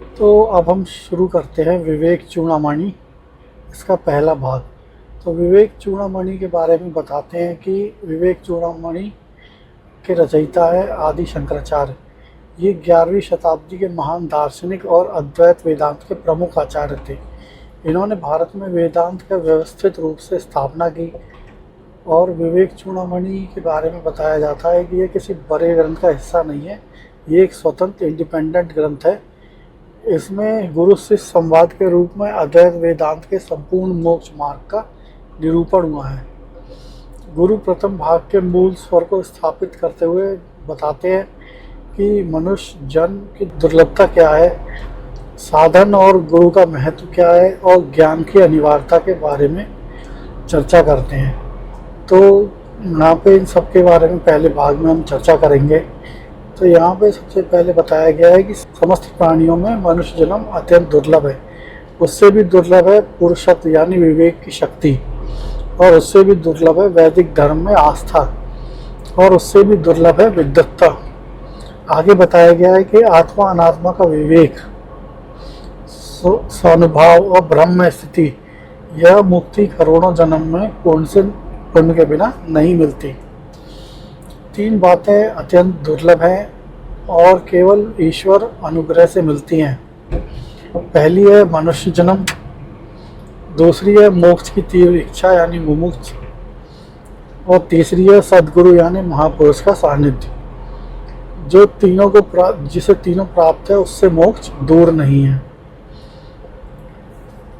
तो अब हम शुरू करते हैं विवेक चूड़ामणि, इसका पहला भाग। तो विवेक चूड़ामणि के बारे में बताते हैं कि विवेक चूड़ामणि के रचयिता है आदि शंकराचार्य। ये 11वीं शताब्दी के महान दार्शनिक और अद्वैत वेदांत के प्रमुख आचार्य थे। इन्होंने भारत में वेदांत का व्यवस्थित रूप से स्थापना की और विवेक चूड़ामणि के बारे में बताया जाता है कि ये किसी बड़े ग्रंथ का हिस्सा नहीं है, ये एक स्वतंत्र इंडिपेंडेंट ग्रंथ है। इसमें गुरु शिष्य संवाद के रूप में अद्वैत वेदांत के संपूर्ण मोक्ष मार्ग का निरूपण हुआ है। गुरु प्रथम भाग के मूल स्वर को स्थापित करते हुए बताते हैं कि मनुष्य जन्म की दुर्लभता क्या है, साधन और गुरु का महत्व क्या है और ज्ञान की अनिवार्यता के बारे में चर्चा करते हैं। तो यहाँ पे इन सब के बारे में पहले भाग में हम चर्चा करेंगे। तो यहाँ पे सबसे पहले बताया गया है कि समस्त प्राणियों में मनुष्य जन्म अत्यंत दुर्लभ है। उससे भी दुर्लभ है पुरुषत्व यानी विवेक की शक्ति, और उससे भी दुर्लभ है वैदिक धर्म में आस्था, और उससे भी दुर्लभ है विद्वत्ता। आगे बताया गया है कि आत्मा अनात्मा का विवेक, स्वानुभाव और ब्रह्म स्थिति, यह मुक्ति करोड़ों जन्म में पुण्य के बिना नहीं मिलती। 3 बातें अत्यंत दुर्लभ हैं और केवल ईश्वर अनुग्रह से मिलती हैं। पहली है मनुष्य जन्म, दूसरी है मोक्ष की तीव्र इच्छा यानी मुमुक्ष, और तीसरी है सद्गुरु यानी महापुरुष का सानिध्य। जिसे तीनों प्राप्त है उससे मोक्ष दूर नहीं है।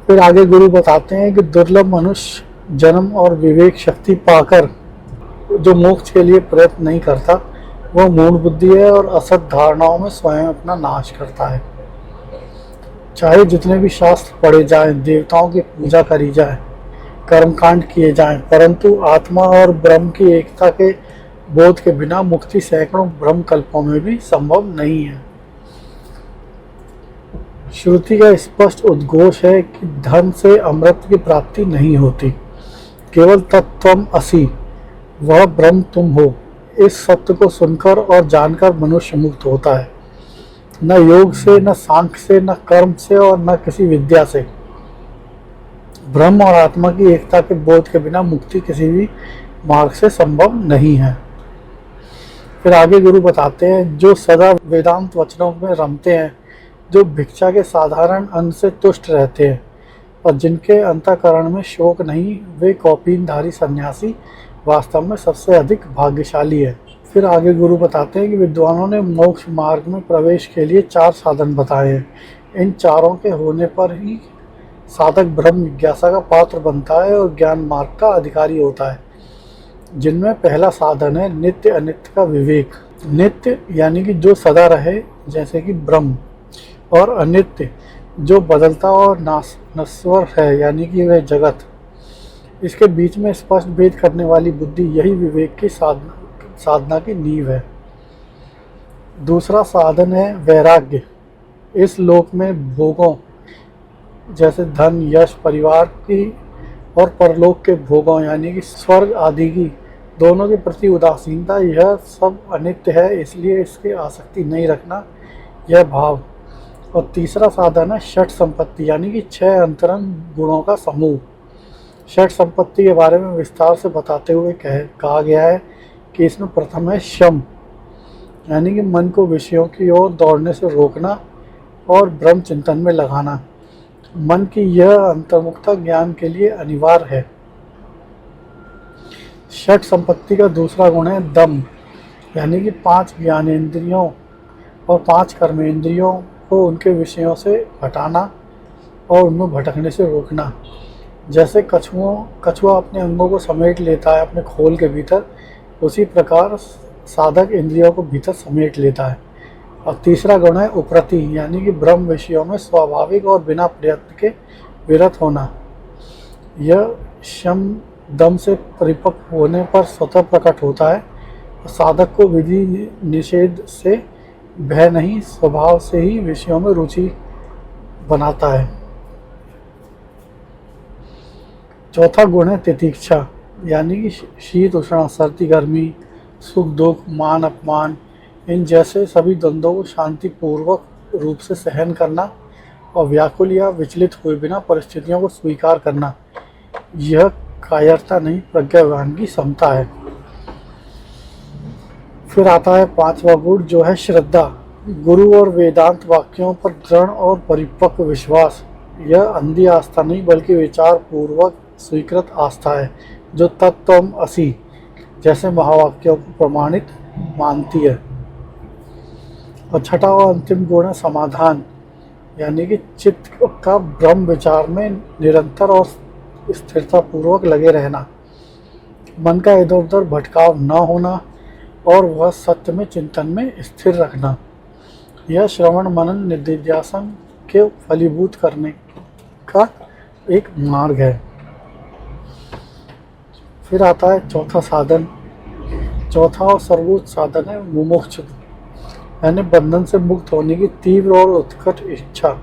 फिर आगे गुरु बताते हैं कि दुर्लभ मनुष्य जन्म और विवेक शक्ति पाकर जो मोक्ष के लिए प्रयत्न नहीं करता, वह मूढ़ बुद्धि है और असत धारणाओं में स्वयं अपना नाश करता है। चाहे जितने भी शास्त्र पढ़े जाएं, देवताओं की पूजा करी जाए, कर्मकांड किए जाएं, परंतु आत्मा और ब्रह्म की एकता के बोध के बिना मुक्ति सैकड़ों ब्रह्म कल्पों में भी संभव नहीं है। श्रुति का स्पष्ट उद्घोष है कि धन से अमृत की प्राप्ति नहीं होती, केवल तत्त्वम असि, वह ब्रह्म तुम हो। इस सत्य को सुनकर और जानकर मनुष्य मुक्त होता है, न योग से, न सांख्य से, न कर्म से और न किसी विद्या से। ब्रह्म और आत्मा की एकता के बोध के बिना मुक्ति किसी भी मार्ग से संभव नहीं है। फिर आगे गुरु बताते हैं जो सदा वेदांत वचनों में रमते हैं, जो भिक्षा के साधारण अन्न से तुष्ट रहते हैं और जिनके अंतःकरण में शोक नहीं, वे कौपीनधारी सन्यासी वास्तव में सबसे अधिक भाग्यशाली है। फिर आगे गुरु बताते हैं कि विद्वानों ने मोक्ष मार्ग में प्रवेश के लिए 4 साधन बताए हैं। इन चारों के होने पर ही साधक ब्रह्म जिज्ञासा का पात्र बनता है और ज्ञान मार्ग का अधिकारी होता है, जिनमें पहला साधन है नित्य अनित्य का विवेक। नित्य यानी कि जो सदा रहे जैसे कि ब्रह्म, और अनित्य जो बदलता और नश्वर है यानी कि वह जगत। इसके बीच में स्पष्ट भेद करने वाली बुद्धि, यही विवेक की साधना की नींव है। दूसरा साधन है वैराग्य। इस लोक में भोगों जैसे धन, यश, परिवार की और परलोक के भोगों यानी कि स्वर्ग आदि की दोनों के प्रति उदासीनता, यह सब अनित्य है, इसलिए इसकी आसक्ति नहीं रखना, यह भाव। और तीसरा साधन है षट संपत्ति यानी कि 6 अंतरंग गुणों का समूह। षट संपत्ति के बारे में विस्तार से बताते हुए कहा गया है कि इसमें प्रथम है शम यानी कि मन को विषयों की ओर दौड़ने से रोकना और ब्रह्म चिंतन में लगाना। मन की यह अंतर्मुखता ज्ञान के लिए अनिवार्य है। षट संपत्ति का दूसरा गुण है दम यानी कि 5 ज्ञानेंद्रियों और 5 कर्मेंद्रियों को उनके विषयों से हटाना और उनमें भटकने से रोकना। जैसे कछुआ अपने अंगों को समेट लेता है अपने खोल के भीतर, उसी प्रकार साधक इंद्रियों को भीतर समेट लेता है। और तीसरा गुण है उपरति यानी कि ब्रह्म विषयों में स्वाभाविक और बिना प्रयत्न के विरत होना। यह शम दम से परिपक्व होने पर स्वतः प्रकट होता है। साधक को विधि निषेध से भय नहीं, स्वभाव से ही विषयों में रुचि बनाता है। चौथा गुण है तितिक्षा यानी कि शीत उष्ण, सर्दी गर्मी, सुख दुख, मान अपमान, इन जैसे सभी द्वंद्वों को शांतिपूर्वक रूप से सहन करना और व्याकुल या विचलित हुए बिना परिस्थितियों को स्वीकार करना, यह कायरता नहीं प्रज्ञावान की क्षमता है। फिर आता है 5वां गुण जो है श्रद्धा। गुरु और वेदांत वाक्यों पर दृढ़ और परिपक्व विश्वास। यह अंधी आस्था नहीं बल्कि विचार पूर्वक स्वीकृत आस्था है जो तत्त्वम असि जैसे महावाक्यों को प्रमाणित मानती है। और छठा और अंतिम गुण है समाधान, यानी कि चित्त का ब्रह्म विचार में निरंतर और स्थिरता पूर्वक लगे रहना, मन का इधर उधर भटकाव न होना और वह सत्य में चिंतन में स्थिर रखना। यह श्रवण मनन निधिध्यासन के फलीभूत करने का एक मार्ग है। फिर आता है चौथा साधन। चौथा और सर्वोच्च साधन है मुमुक्ष, यानी बंधन से मुक्त होने की तीव्र और उत्कट इच्छा।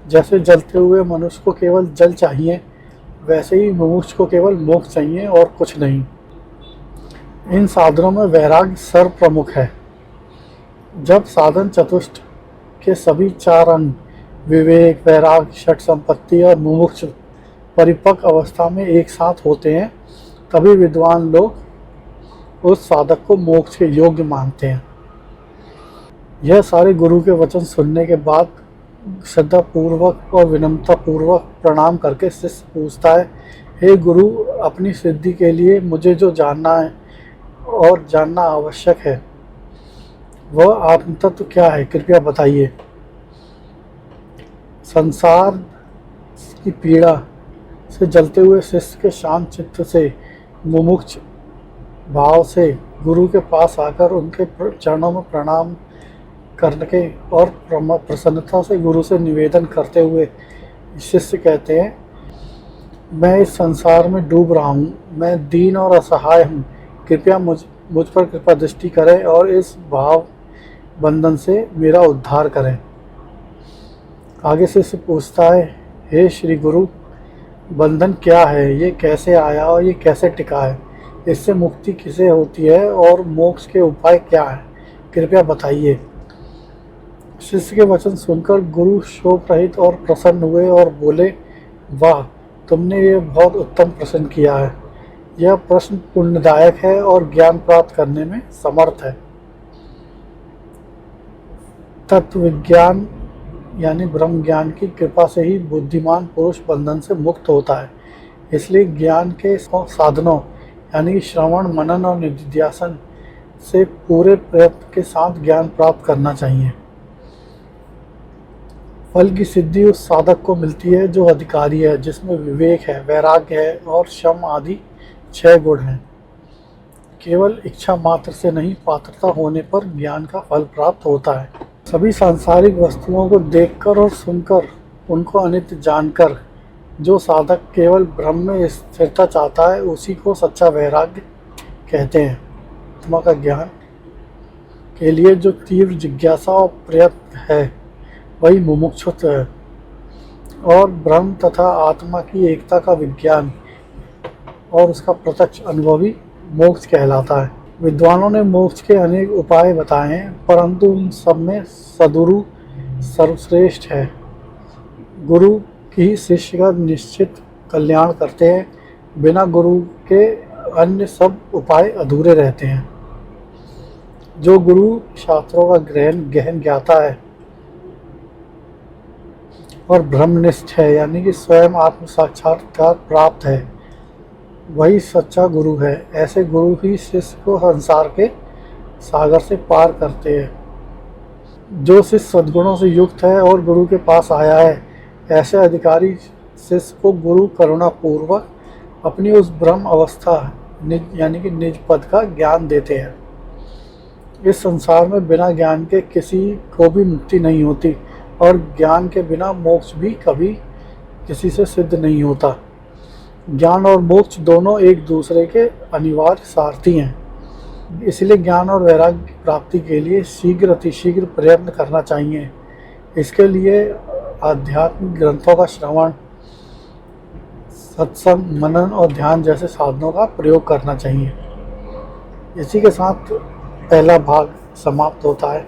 जैसे जलते हुए मनुष्य को केवल जल चाहिए, वैसे ही मुमुक्ष को केवल मोक्ष चाहिए और कुछ नहीं। इन साधनों में वैराग्य सर्वप्रमुख है। जब साधन चतुष्ट के सभी 4 अंग विवेक, वैराग्य, षट संपत्ति और मुमुक्ष परिपक्व अवस्था में एक साथ होते हैं, तभी विद्वान लोग उस साधक को मोक्ष के योग्य मानते हैं। यह सारे गुरु के वचन सुनने के बाद श्रद्धा पूर्वक और विनम्रता पूर्वक प्रणाम करके शिष्य पूछता है, हे गुरु, अपनी सिद्धि के लिए मुझे जो जानना है और जानना आवश्यक है वह आत्मतत्व क्या है, कृपया बताइए। संसार की पीड़ा से जलते हुए शिष्य के शांत चित्त से मुमुक्ष भाव से गुरु के पास आकर उनके चरणों में प्रणाम करके और प्रसन्नता से गुरु से निवेदन करते हुए शिष्य कहते हैं, मैं इस संसार में डूब रहा हूँ, मैं दीन और असहाय हूँ, कृपया मुझ पर कृपा दृष्टि करें और इस भाव बंधन से मेरा उद्धार करें। आगे से पूछता है, हे श्री गुरु, बंधन क्या है, ये कैसे आया और ये कैसे टिका है, इससे मुक्ति किसे होती है और मोक्ष के उपाय क्या है, कृपया बताइए। शिष्य के वचन सुनकर गुरु शोक रहित और प्रसन्न हुए और बोले, वाह, तुमने ये बहुत उत्तम प्रश्न किया है। यह प्रश्न पुण्यदायक है और ज्ञान प्राप्त करने में समर्थ है। तत्व विज्ञान यानी ब्रह्म ज्ञान की कृपा से ही बुद्धिमान पुरुष बंधन से मुक्त होता है। इसलिए ज्ञान के साधनों यानी श्रवण मनन और निधिध्यासन से पूरे प्रयत्न के साथ ज्ञान प्राप्त करना चाहिए। फल की सिद्धि उस साधक को मिलती है जो अधिकारी है, जिसमें विवेक है, वैराग्य है और शम आदि 6 गुण हैं। केवल इच्छा मात्र से नहीं, पात्रता होने पर ज्ञान का फल प्राप्त होता है। सभी सांसारिक वस्तुओं को देखकर और सुनकर उनको अनित्य जानकर जो साधक केवल ब्रह्म में स्थिरता चाहता है, उसी को सच्चा वैराग्य कहते हैं। आत्मा का ज्ञान के लिए जो तीव्र जिज्ञासा और प्रयत्न है वही मुमुक्षुत्व है और ब्रह्म तथा आत्मा की एकता का विज्ञान और उसका प्रत्यक्ष अनुभवी मोक्ष कहलाता है। विद्वानों ने मोक्ष के अनेक उपाय बताए हैं, परंतु उन सब में सद्गुरु सर्वश्रेष्ठ है। गुरु की शिष्य का निश्चित कल्याण करते हैं, बिना गुरु के अन्य सब उपाय अधूरे रहते हैं। जो गुरु शास्त्रों का गहन ज्ञाता है और ब्रह्मनिष्ठ है, यानी कि स्वयं आत्म साक्षात्कार प्राप्त है, वही सच्चा गुरु है। ऐसे गुरु ही शिष्य को संसार के सागर से पार करते हैं। जो शिष्य सद्गुणों से युक्त है और गुरु के पास आया है, ऐसे अधिकारी शिष्य को गुरु करुणा पूर्वक अपनी उस ब्रह्म अवस्था यानी कि निज पद का ज्ञान देते हैं। इस संसार में बिना ज्ञान के किसी को भी मुक्ति नहीं होती और ज्ञान के बिना मोक्ष भी कभी किसी से सिद्ध नहीं होता। ज्ञान और मोक्ष दोनों एक दूसरे के अनिवार्य सारथी हैं। इसलिए ज्ञान और वैराग्य की प्राप्ति के लिए शीघ्र अतिशीघ्र प्रयत्न करना चाहिए। इसके लिए आध्यात्मिक ग्रंथों का श्रवण, सत्संग, मनन और ध्यान जैसे साधनों का प्रयोग करना चाहिए। इसी के साथ पहला भाग समाप्त होता है।